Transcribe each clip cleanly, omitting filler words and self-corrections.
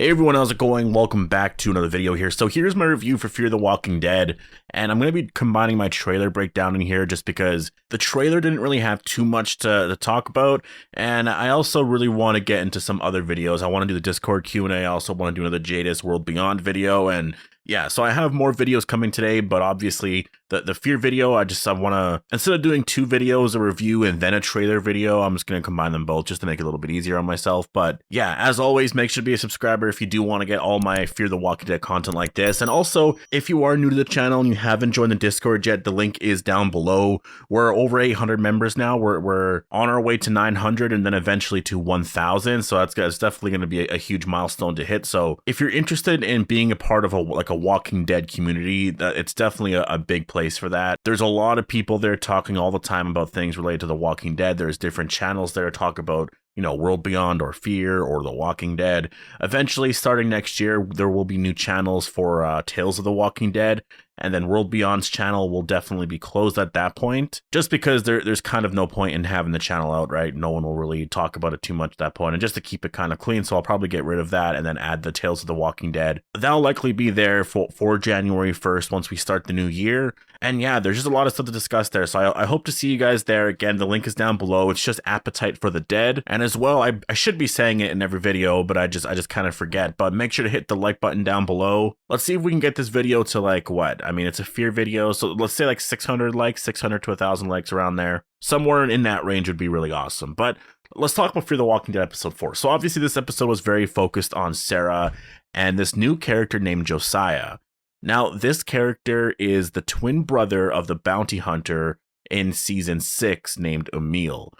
Hey everyone, how's it going? Welcome back to another video here. So here's my review for Fear the Walking Dead, and I'm going to be combining my trailer breakdown in here just because the trailer didn't really have too much to talk about, and I also really want to get into some other videos. I want to do the Discord Q&A, I also want to do another Jadis World Beyond video, and yeah, so I have more videos coming today, but obviously the Fear video, I want to, instead of doing two videos, a review and then a trailer video, I'm just going to combine them both just to make it a little bit easier on myself. But yeah, as always, make sure to be a subscriber if you do want to get all my Fear the Walking Dead content like this. And also, if you are new to the channel and you haven't joined the Discord yet, the link is down below. We're over 800 members now. We're on our way to 900 and then eventually to 1,000. So that's definitely going to be a huge milestone to hit. So if you're interested in being a part of a Walking Dead community, it's definitely a big place for that. There's a lot of people there talking all the time about things related to The Walking Dead. There's different channels there talk about, you know, World Beyond or Fear or The Walking Dead. Eventually, starting next year, there will be new channels for Tales of the Walking Dead, and then World Beyond's channel will definitely be closed at that point, just because there's kind of no point in having the channel out, right? No one will really talk about it too much at that point, and just to keep it kind of clean, so I'll probably get rid of that and then add the Tales of the Walking Dead. That'll likely be there for January 1st once we start the new year. And yeah, there's just a lot of stuff to discuss there, so I hope to see you guys there. Again, the link is down below. It's just Appetite for the Dead. And as well, I should be saying it in every video, but I just kind of forget. But make sure to hit the like button down below. Let's see if we can get this video to like, what? I mean, it's a Fear video, so let's say like 600 likes, 600 to 1,000 likes around there. Somewhere in that range would be really awesome. But let's talk about Fear the Walking Dead episode 4. So obviously this episode was very focused on Sarah and this new character named Josiah. Now, this character is the twin brother of the bounty hunter in season 6 named Emil.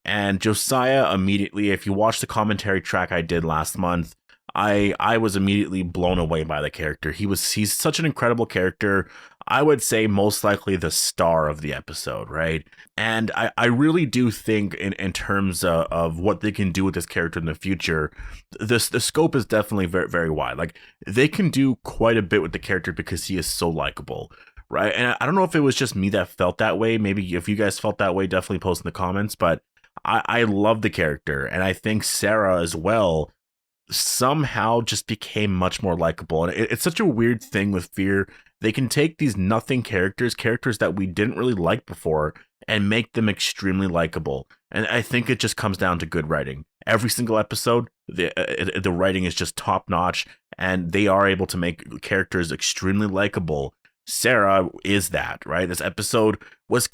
And Josiah immediately, if you watch the commentary track I did last month, I was immediately blown away by the character. He's such an incredible character. I would say most likely the star of the episode, right? And I really do think in terms of what they can do with this character in the future, the scope is definitely very, very wide. Like, they can do quite a bit with the character because he is so likable, right? And I don't know if it was just me that felt that way. Maybe if you guys felt that way, definitely post in the comments. But I love the character, and I think Sarah as well somehow just became much more likable. And it's such a weird thing with Fear. They can take these nothing characters that we didn't really like before, and make them extremely likable. And I think it just comes down to good writing. Every single episode, the writing is just top notch, and they are able to make characters extremely likable. Sarah is that, right? This episode was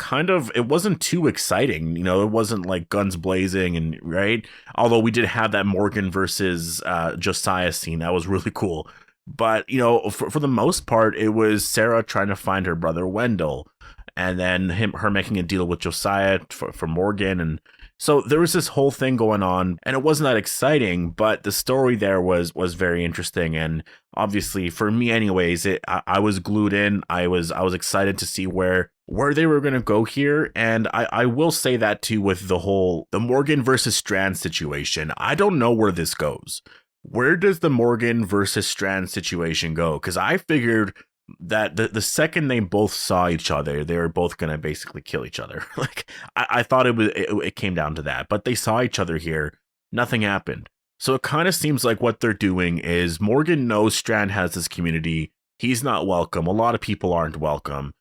it wasn't too exciting, you know, it wasn't like guns blazing, and right? Although we did have that Morgan versus Josiah scene, that was really cool. But, you know, for the most part, it was Sarah trying to find her brother Wendell, and then her making a deal with Josiah for Morgan. And so there was this whole thing going on, and it wasn't that exciting, but the story there was very interesting. And obviously, for me anyways, I was glued in. I was excited to see where they were going to go here. And I will say that too, with the Morgan versus Strand situation. I don't know where this goes. Where does the Morgan versus Strand situation go? Because I figured that the second they both saw each other, they were both gonna basically kill each other. Like, I thought it came down to that, but they saw each other here, nothing happened. So it kind of seems like what they're doing is Morgan knows Strand has this community, he's not welcome, a lot of people aren't welcome,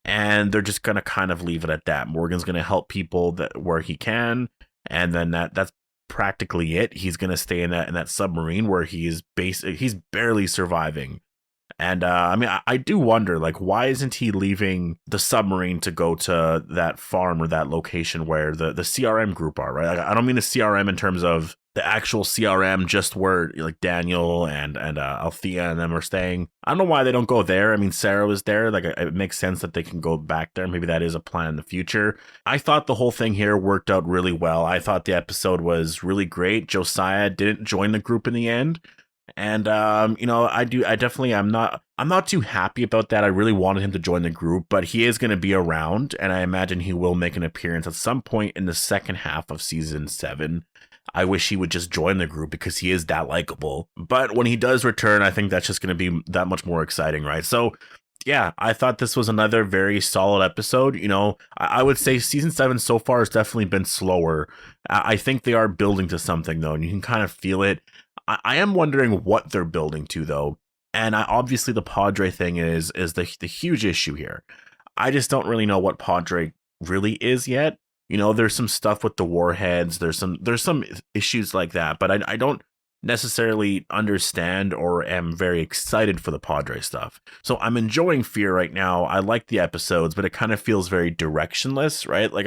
and they're just gonna kind of leave it at that. Morgan's gonna help people where he can, and then that's practically it. He's gonna stay in that submarine where he's barely surviving. And I mean, I do wonder, like, why isn't he leaving the submarine to go to that farm or that location where the CRM group are, right? Like, I don't mean the CRM in terms of the actual CRM, just where like Daniel and Althea and them are staying. I don't know why they don't go there. I mean, Sarah was there. Like, it makes sense that they can go back there. Maybe that is a plan in the future. I thought the whole thing here worked out really well. I thought the episode was really great. Josiah didn't join the group in the end. And you know, I'm not too happy about that. I really wanted him to join the group, but he is going to be around, and I imagine he will make an appearance at some point in the second half of season 7. I wish he would just join the group because he is that likable. But when he does return, I think that's just going to be that much more exciting, right? So yeah, I thought this was another very solid episode. You know, I would say season 7 so far has definitely been slower. I think they are building to something though, and you can kind of feel it. I am wondering what they're building to, though. And obviously the Padre thing is the huge issue here. I just don't really know what Padre really is yet. You know, there's some stuff with the warheads. There's some issues like that, but I don't necessarily understand or am very excited for the Padre stuff. So I'm enjoying Fear right now. I like the episodes, but it kind of feels very directionless, right? Like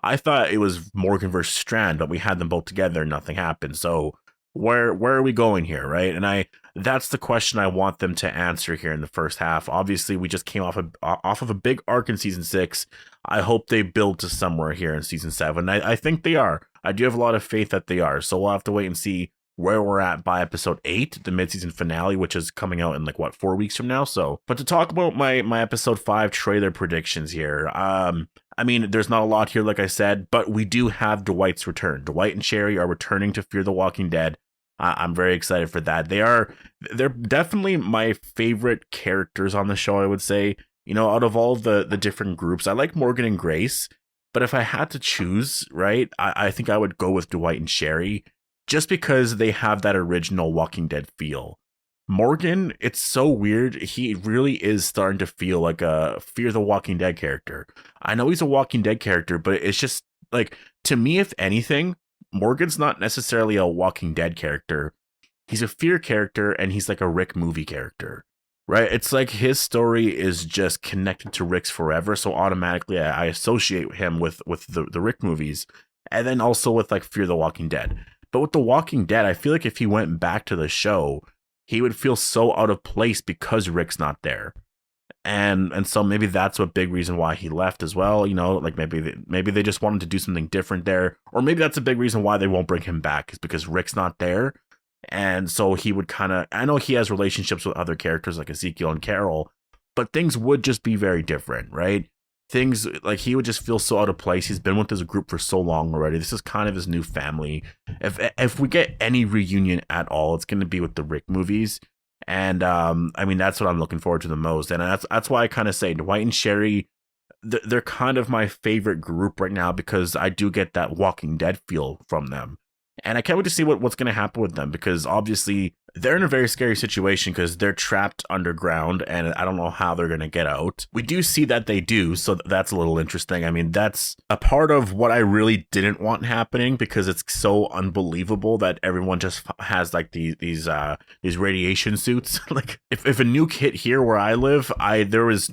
I thought it was Morgan versus Strand, but we had them both together and nothing happened. So where are we going here, right? And that's the question I want them to answer here in the first half. Obviously, we just came off of a big arc in season 6. I hope they build to somewhere here in season 7. I think they are. I do have a lot of faith that they are. So we'll have to wait and see where we're at by episode 8, the mid-season finale, which is coming out in like 4 weeks from now. So, but to talk about my episode 5 trailer predictions here, I mean, there's not a lot here, like I said, but we do have Dwight's return. Dwight and Sherry are returning to Fear the Walking Dead. I'm very excited for that. They're definitely my favorite characters on the show, I would say. You know, out of all the different groups, I like Morgan and Grace, but if I had to choose, right, I think I would go with Dwight and Sherry, just because they have that original Walking Dead feel. Morgan, it's so weird. He really is starting to feel like a Fear the Walking Dead character. I know he's a Walking Dead character, but it's just like, to me, if anything, Morgan's not necessarily a Walking Dead character. He's a Fear character, and he's like a Rick movie character, right? It's like his story is just connected to Rick's forever, so automatically I associate him with the Rick movies, and then also with like Fear the Walking Dead. But with The Walking Dead, I feel like if he went back to the show, he would feel so out of place because Rick's not there. And so maybe that's a big reason why he left as well. You know, like maybe they just wanted to do something different there. Or maybe that's a big reason why they won't bring him back, is because Rick's not there. And so he would kind of, I know he has relationships with other characters like Ezekiel and Carol, but things would just be very different, right? Things like he would just feel so out of place. He's been with this group for so long already. This is kind of his new family. If we get any reunion at all, it's going to be with the Rick movies. And I mean, that's what I'm looking forward to the most. And that's why I kind of say Dwight and Sherry, they're kind of my favorite group right now, because I do get that Walking Dead feel from them. And I can't wait to see what's going to happen with them, because obviously they're in a very scary situation because they're trapped underground and I don't know how they're going to get out. We do see that they do, so that's a little interesting. I mean, that's a part of what I really didn't want happening, because it's so unbelievable that everyone just has like these radiation suits. Like if a nuke hit here where I live, there is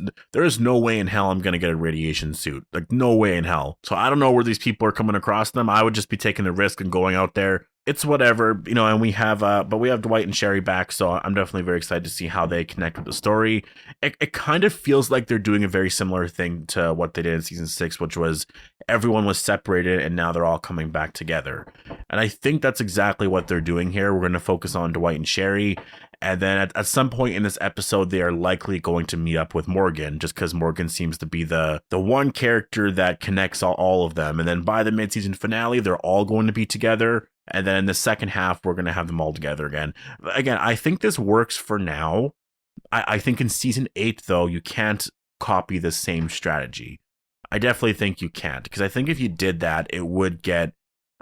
no way in hell I'm going to get a radiation suit. Like no way in hell. So I don't know where these people are coming across them. I would just be taking the risk and going out there. It's whatever, you know, and we have Dwight and Sherry back, so I'm definitely very excited to see how they connect with the story. It kind of feels like they're doing a very similar thing to what they did in season 6, which was everyone was separated and now they're all coming back together. And I think that's exactly what they're doing here. We're going to focus on Dwight and Sherry, and then at some point in this episode, they are likely going to meet up with Morgan, just because Morgan seems to be the one character that connects all of them. And then by the mid-season finale, they're all going to be together. And then in the second half, we're going to have them all together again. Again, I think this works for now. I think in season 8, though, you can't copy the same strategy. I definitely think you can't, because I think if you did that, it would get,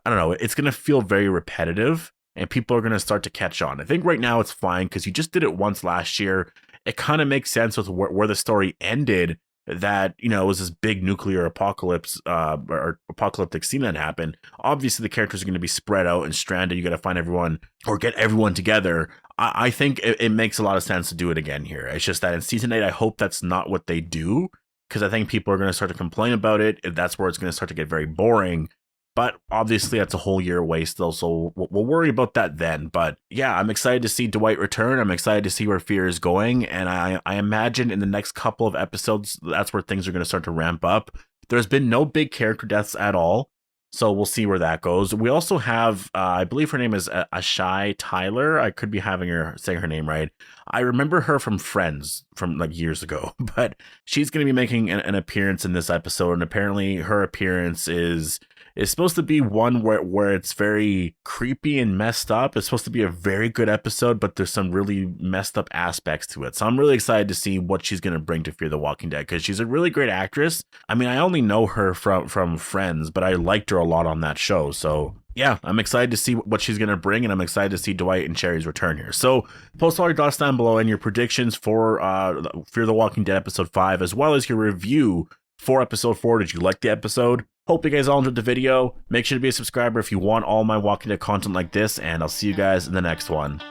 I don't know, it's going to feel very repetitive and people are going to start to catch on. I think right now it's fine because you just did it once last year. It kind of makes sense with where the story ended, that, you know, it was this big nuclear apocalypse or apocalyptic scene that happened. Obviously the characters are going to be spread out and stranded. You got to find everyone or get everyone together. I think it makes a lot of sense to do it again here. It's just that in season 8, I hope that's not what they do, because I think people are going to start to complain about it. That's where it's going to start to get very boring. But obviously that's a whole year away still, so we'll worry about that then. But yeah, I'm excited to see Dwight return. I'm excited to see where Fear is going, and I imagine in the next couple of episodes, that's where things are going to start to ramp up. There's been no big character deaths at all, so we'll see where that goes. We also have, I believe her name is Ashai Tyler. I could be saying her name right. I remember her from Friends from like years ago, but she's going to be making an appearance in this episode, and apparently her appearance is supposed to be one where it's very creepy and messed up. It's supposed to be a very good episode, but there's some really messed up aspects to it. So I'm really excited to see what she's going to bring to Fear the Walking Dead, because she's a really great actress. I mean, I only know her from Friends, but I liked her a lot on that show. So yeah, I'm excited to see what she's going to bring, and I'm excited to see Dwight and Cherry's return here. So post all your thoughts down below and your predictions for Fear the Walking Dead episode 5, as well as your review for episode 4. Did you like the episode? Hope you guys all enjoyed the video. Make sure to be a subscriber if you want all my Walking Dead content like this, and I'll see you guys in the next one.